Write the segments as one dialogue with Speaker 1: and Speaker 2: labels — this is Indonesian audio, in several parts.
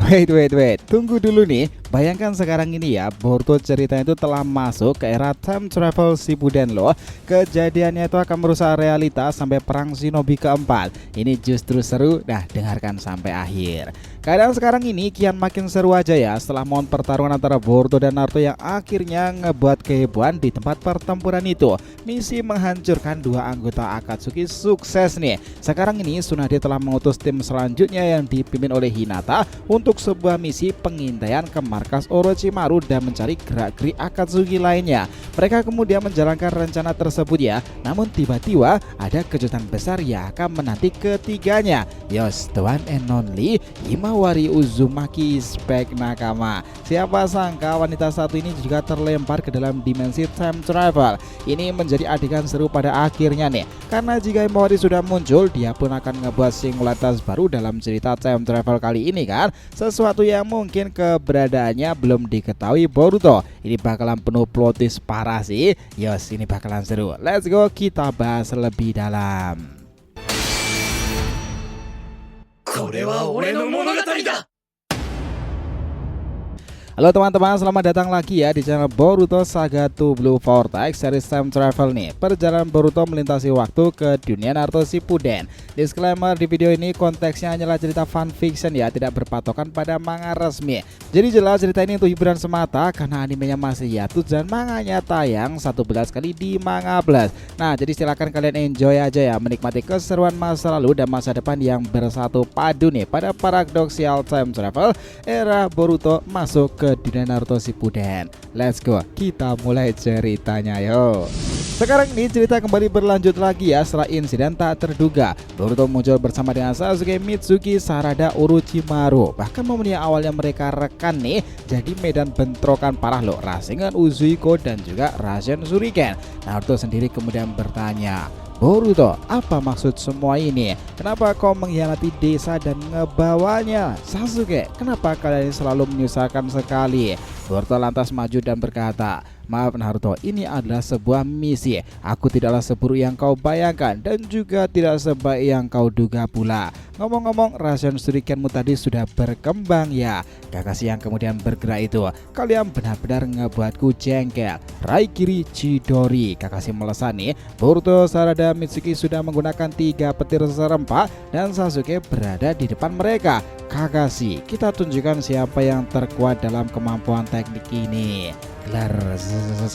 Speaker 1: Wait, tunggu dulu nih. Bayangkan sekarang ini ya, Boruto ceritanya itu telah masuk ke era time travel Shippuden loh. Kejadiannya itu akan merusak realitas sampai perang shinobi keempat. Ini justru seru, nah dengarkan sampai akhir. Keadaan sekarang ini kian makin seru aja ya setelah momen pertarungan antara Boruto dan Naruto yang akhirnya ngebuat kehebohan di tempat pertempuran itu. Misi menghancurkan dua anggota Akatsuki sukses nih. Sekarang ini Tsunade telah mengutus tim selanjutnya yang dipimpin oleh Hinata untuk sebuah misi pengintaian ke markas Orochimaru dan mencari gerak-gerik Akatsuki lainnya. Mereka kemudian menjalankan rencana tersebut ya. Namun tiba-tiba ada kejutan besar yang akan menanti ketiganya. Yos, the one and only Himawari Uzumaki Spek Nakama. Siapa sangka wanita satu ini juga terlempar ke dalam dimensi time travel. Ini menjadi adegan seru pada akhirnya nih. Karena jika Himawari sudah muncul, dia pun akan ngebuat singularitas baru dalam cerita time travel kali ini kan. Sesuatu yang mungkin keberadaannya belum diketahui Boruto. Ini bakalan penuh plot twist parah sih. Yos, ini bakalan seru. Let's go, kita bahas lebih dalam.
Speaker 2: これは俺の物語だ
Speaker 1: Halo teman-teman, selamat datang lagi ya di channel Boruto Saga to Blue Vortex series time travel nih. Perjalanan Boruto melintasi waktu ke dunia Naruto Shippuden. Disclaimer, di video ini konteksnya hanyalah cerita fan fiction ya, tidak berpatokan pada manga resmi. Jadi jelas cerita ini untuk hiburan semata karena animenya masih hiatus dan manganya tayang 11 kali di Manga Plus. Nah, jadi silakan kalian enjoy aja ya, menikmati keseruan masa lalu dan masa depan yang bersatu padu nih pada paradoxical time travel era Boruto masuk ke dunia Naruto Shippuden. Let's go, kita mulai ceritanya yo. Sekarang ini cerita kembali berlanjut lagi ya setelah insiden tak terduga. Boruto muncul bersama dengan Sasuke, Mitsuki, Sarada, Orochimaru. Bahkan momen yang awalnya mereka rekan nih jadi medan bentrokan parah loh. Rasengan Uzuiko dan juga Rasen Shuriken. Naruto sendiri kemudian bertanya, Boruto, apa maksud semua ini? Kenapa kau mengkhianati desa dan ngebawanya? Sasuke, kenapa kalian selalu menyusahkan sekali? Boruto lantas maju dan berkata, maaf Naruto, ini adalah sebuah misi. Aku tidaklah seburuk yang kau bayangkan dan juga tidak sebaik yang kau duga pula. Ngomong-ngomong, Rasen Shurikenmu tadi sudah berkembang ya. Kakashi yang kemudian bergerak itu, kalian benar-benar ngebuatku jengkel. Raikiri Chidori. Kakashi melesat nih. Boruto, Sarada, Mitsuki sudah menggunakan 3 petir serempak dan Sasuke berada di depan mereka. Kakashi, kita tunjukkan siapa yang terkuat dalam kemampuan teknik ini. Gelar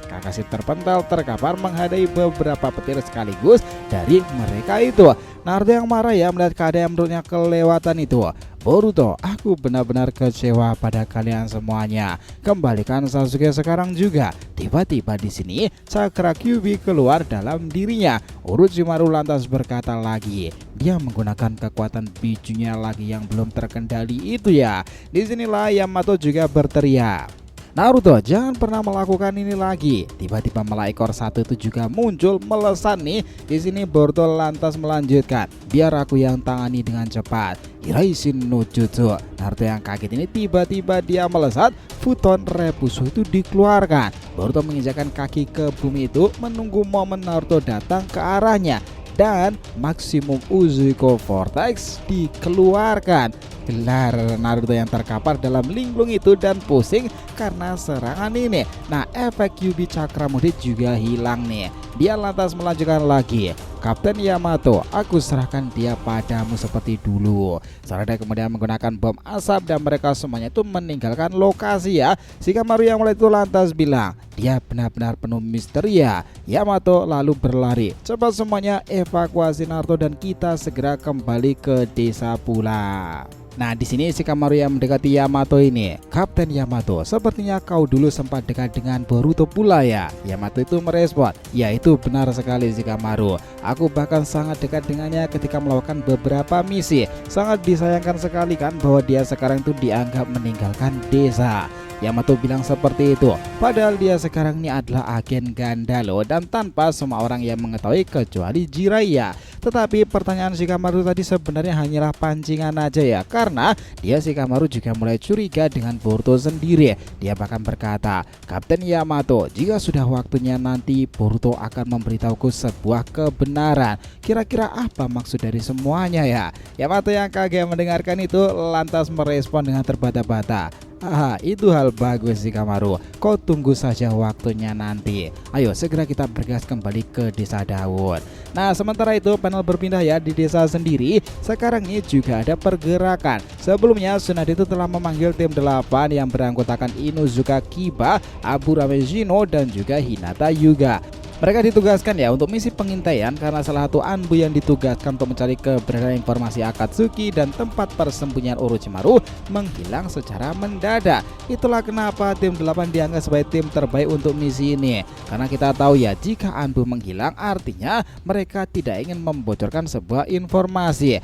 Speaker 1: Kakashi terpental terkapar menghadapi beberapa petir sekaligus dari mereka itu. Naruto yang marah ya melihat keadaan yang menurutnya kelewatan itu. Boruto, aku benar-benar kecewa pada kalian semuanya. Kembalikan Sasuke sekarang juga. Tiba-tiba di sini Chakra Kyuubi keluar dalam dirinya. Orochimaru lantas berkata lagi, dia menggunakan kekuatan bijunya lagi yang belum terkendali itu ya. Disinilah Yamato juga berteriak, Naruto, jangan pernah melakukan ini lagi. Tiba-tiba Malaikor satu itu juga muncul melesat nih. Di sini Boruto lantas melanjutkan, biar aku yang tangani dengan cepat. Iraishin no Jutsu. Naruto yang kaget ini tiba-tiba dia melesat, Futon Rebusu itu dikeluarkan. Boruto menginjakkan kaki ke bumi itu menunggu momen Naruto datang ke arahnya. Dan maksimum Uzuiko Vortex dikeluarkan. Gelar Naruto yang terkapar dalam linglung itu dan pusing karena serangan ini. Nah, efek Kyuubi Chakra Mode juga hilang nih. Dia lantas melanjutkan lagi, Kapten Yamato, aku serahkan dia padamu seperti dulu. Sarada kemudian menggunakan bom asap dan mereka semuanya itu meninggalkan lokasi ya. Shikamaru yang mulai itu lantas bilang, dia benar-benar penuh misteri ya. Yamato lalu berlari. Cepat semuanya evakuasi Naruto dan kita segera kembali ke desa pula. Nah, di sini Shikamaru yang mendekati Yamato ini. Kapten Yamato, sepertinya kau dulu sempat dekat dengan Boruto pula ya. Yamato itu merespon, ya itu benar sekali Shikamaru. Aku bahkan sangat dekat dengannya ketika melakukan beberapa misi. Sangat disayangkan sekali kan bahwa dia sekarang itu dianggap meninggalkan desa. Yamato bilang seperti itu, padahal dia sekarang ini adalah agen ganda loh, dan tanpa semua orang yang mengetahui kecuali Jiraiya. Tetapi pertanyaan Shikamaru tadi sebenarnya hanyalah pancingan aja ya, karena dia Shikamaru juga mulai curiga dengan Boruto sendiri. Dia bahkan berkata, "Kapten Yamato, jika sudah waktunya nanti Boruto akan memberitahuku sebuah kebenaran. Kira-kira apa maksud dari semuanya ya?" Yamato yang kaget mendengarkan itu lantas merespon dengan terbata-bata, "Ah, itu hal bagus Shikamaru. Kau tunggu saja waktunya nanti. Ayo segera kita bergegas kembali ke desa Daun." Nah, sementara itu panel berpindah ya di desa sendiri. Sekarang ini juga ada pergerakan. Sebelumnya Tsunade itu telah memanggil tim 8 yang beranggotakan Inuzuka Kiba, Aburame Shino dan juga Hinata Hyuga. Mereka ditugaskan ya untuk misi pengintaian karena salah satu Anbu yang ditugaskan untuk mencari keberadaan informasi Akatsuki dan tempat persembunyian Orochimaru menghilang secara mendadak. Itulah kenapa tim 8 dianggap sebagai tim terbaik untuk misi ini. Karena kita tahu ya, jika Anbu menghilang artinya mereka tidak ingin membocorkan sebuah informasi.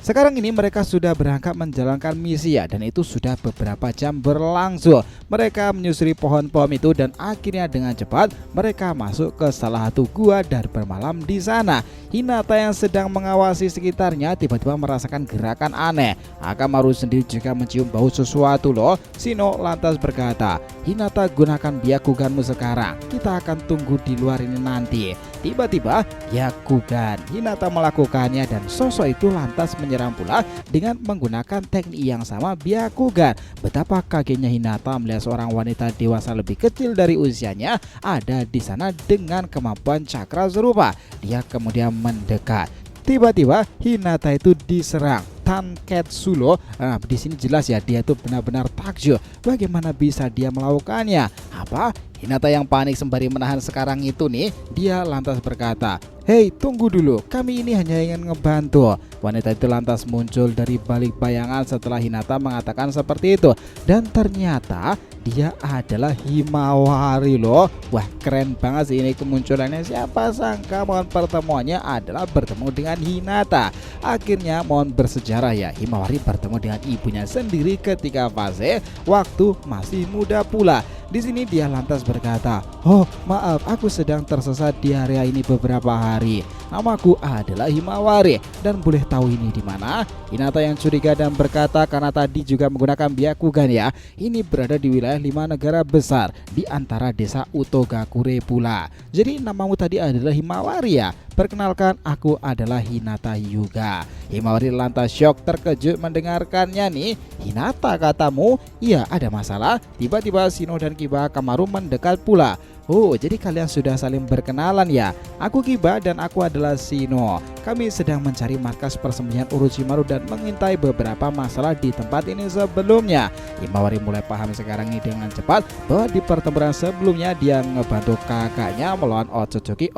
Speaker 1: Sekarang ini mereka sudah berangkat menjalankan misi ya, dan itu sudah beberapa jam berlangsung. Mereka menyusuri pohon-pohon itu dan akhirnya dengan cepat mereka masuk ke salah satu gua dan bermalam di sana. Hinata yang sedang mengawasi sekitarnya tiba-tiba merasakan gerakan aneh. Akamaru sendiri juga mencium bau sesuatu loh. Shino lantas berkata, "Hinata, gunakan Byakuganmu sekarang. Kita akan tunggu di luar ini nanti." Tiba-tiba Byakugan Hinata melakukannya dan sosok itu lantas menyerang pula dengan menggunakan teknik yang sama Byakugan. Betapa kagetnya Hinata melihat seorang wanita dewasa lebih kecil dari usianya ada di sana dengan kemampuan cakra serupa. Dia kemudian mendekat. Tiba-tiba Hinata itu diserang Tanketsu loh. Nah, di sini jelas ya dia itu benar-benar takjub. Bagaimana bisa dia melakukannya? Apa? Hinata yang panik sembari menahan sekarang itu nih, dia lantas berkata, "Hei, tunggu dulu, kami ini hanya ingin ngebantu." Wanita itu lantas muncul dari balik bayangan setelah Hinata mengatakan seperti itu. Dan ternyata dia adalah Himawari loh. Wah, keren banget sih ini kemunculannya. Siapa sangka mohon pertemuannya adalah bertemu dengan Hinata. Akhirnya mohon bersejarah ya, Himawari bertemu dengan ibunya sendiri ketika fase waktu masih muda pula. Di sini dia lantas berkata, "Oh, maaf, aku sedang tersesat di area ini beberapa hari. Namaku adalah Himawari dan boleh tahu ini di mana?" Hinata yang curiga dan berkata karena tadi juga menggunakan Byakugan ya, ini berada di wilayah 5 negara besar di antara desa Utogakure pula. Jadi namamu tadi adalah Himawari ya? Perkenalkan, aku adalah Hinata Hyuga. Himawari lantas syok terkejut mendengarkannya nih. "Hinata katamu? Iya, ada masalah?" Tiba-tiba Shino dan Kiba Kamaru mendekat pula. "Oh, jadi kalian sudah saling berkenalan ya? Aku Kiba dan aku adalah Shino. Kami sedang mencari markas persembunyian Orochimaru dan mengintai beberapa masalah di tempat ini sebelumnya." Himawari mulai paham sekarang ini dengan cepat bahwa di pertempuran sebelumnya dia ngebantu kakaknya melawan Otsutsuki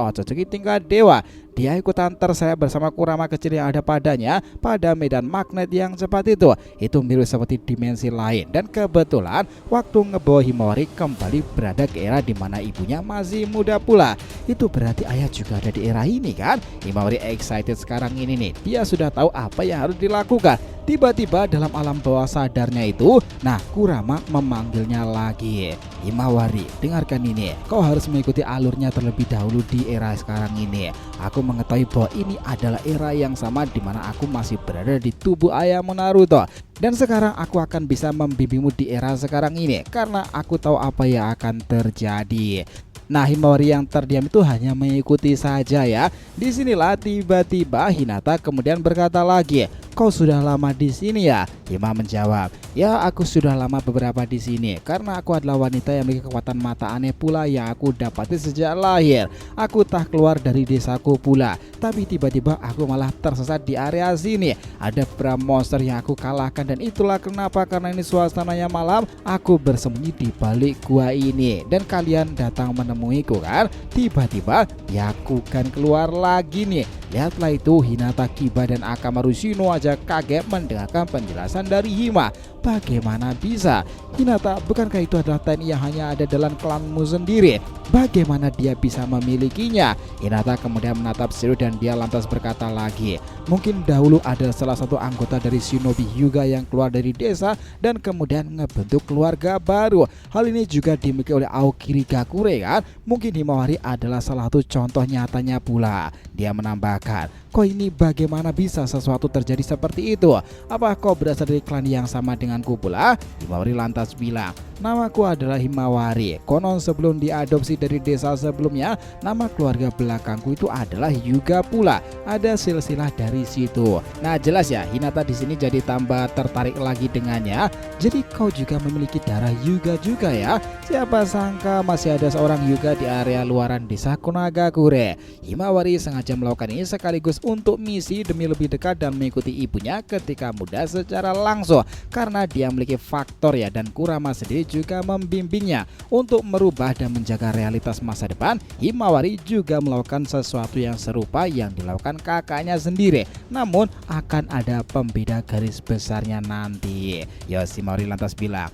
Speaker 1: tingkat dewa. Dia ikutan terseret bersama Kurama kecil yang ada padanya pada medan magnet yang cepat itu. Itu mirip seperti dimensi lain. Dan kebetulan waktu ngebawa Himawari kembali berada ke era di mana ibunya masih muda pula. Itu berarti ayah juga ada di era ini kan? Himawari excited sekarang ini nih. Dia sudah tahu apa yang harus dilakukan. Tiba-tiba dalam alam bawah sadarnya itu, nah Kurama memanggilnya lagi. "Himawari, dengarkan ini. Kau harus mengikuti alurnya terlebih dahulu di era sekarang ini. Aku mengetahui bahwa ini adalah era yang sama di mana aku masih berada di tubuh ayahmu Naruto. Dan sekarang aku akan bisa membimbingmu di era sekarang ini karena aku tahu apa yang akan terjadi." Nah, Himawari yang terdiam itu hanya mengikuti saja ya. Disinilah tiba-tiba Hinata kemudian berkata lagi, "Kau sudah lama di sini ya?" Hima menjawab, "Ya, aku sudah lama beberapa di sini karena aku adalah wanita yang memiliki kekuatan mata aneh pula yang aku dapati sejak lahir. Aku tak keluar dari desaku pula, tapi tiba-tiba aku malah tersesat di area sini. Ada beberapa monster yang aku kalahkan dan itulah kenapa karena ini suasananya malam, aku bersembunyi di balik gua ini dan kalian datang menemuiku kan?" Tiba-tiba Byakugan keluar lagi nih. Lihatlah itu, Hinata, Kiba dan Akamaru Shino aja kaget mendengarkan penjelasan dari Hima. bagaimana bisa? Hinata, bukankah itu adalah TNI yang hanya ada dalam klanmu sendiri? Bagaimana dia bisa memilikinya? Hinata kemudian menatap Shiro dan dia lantas berkata lagi, mungkin dahulu ada salah satu anggota dari Shinobi Hyuga yang keluar dari desa dan kemudian ngebentuk keluarga baru. Hal ini juga dimiliki oleh Aokiri Gakure kan? Mungkin Himawari adalah salah satu contoh nyatanya pula. Dia menambahkan, kok ini bagaimana bisa sesuatu terjadi seperti itu? Apa kau berasal dari klan yang sama denganku pula? Himawari lantas bilang, namaku adalah Himawari. Konon sebelum diadopsi dari desa sebelumnya, nama keluarga belakangku itu adalah Hyuga pula. Ada silsilah dari situ. Nah jelas ya, Hinata di sini jadi tambah tertarik lagi dengannya. Jadi kau juga memiliki darah Hyuga juga ya? Siapa sangka masih ada seorang Hyuga di area luaran desa Konagakure. Himawari sengaja melakukan ini sekaligus untuk misi demi lebih dekat dan mengikuti ibunya ketika muda secara langsung. Karena dia memiliki faktor ya, dan Kurama sendiri juga membimbingnya untuk merubah dan menjaga realitas masa depan. Himawari juga melakukan sesuatu yang serupa yang dilakukan kakaknya sendiri, namun akan ada pembeda garis besarnya nanti. Himawari lantas bilang,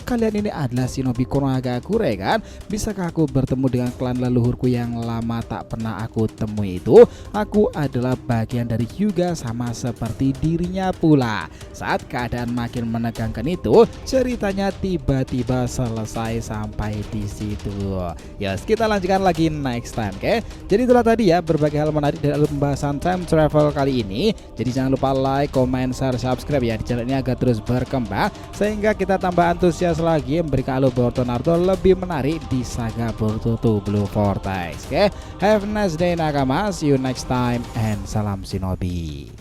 Speaker 1: kalian ini adalah Shinobi Konagakure kan? Bisakah aku bertemu dengan klan leluhurku yang lama tak pernah aku temui itu? Aku adalah bagian dari Hyuga sama seperti dirinya pula. Saat keadaan makin menegangkan itu, ceritanya tiba-tiba selesai sampai di situ. Kita lanjutkan lagi next time, oke? Jadi itulah tadi ya berbagai hal menarik dari pembahasan time travel kali ini. Jadi jangan lupa like, comment, share, subscribe ya di channel ini agar terus berkembang sehingga kita tambah antusias lagi memberikan alur Boruto Naruto lebih menarik di saga Boruto 2 Blue Vortex. Oke, have a nice day nakama, see you next time and salam Shinobi.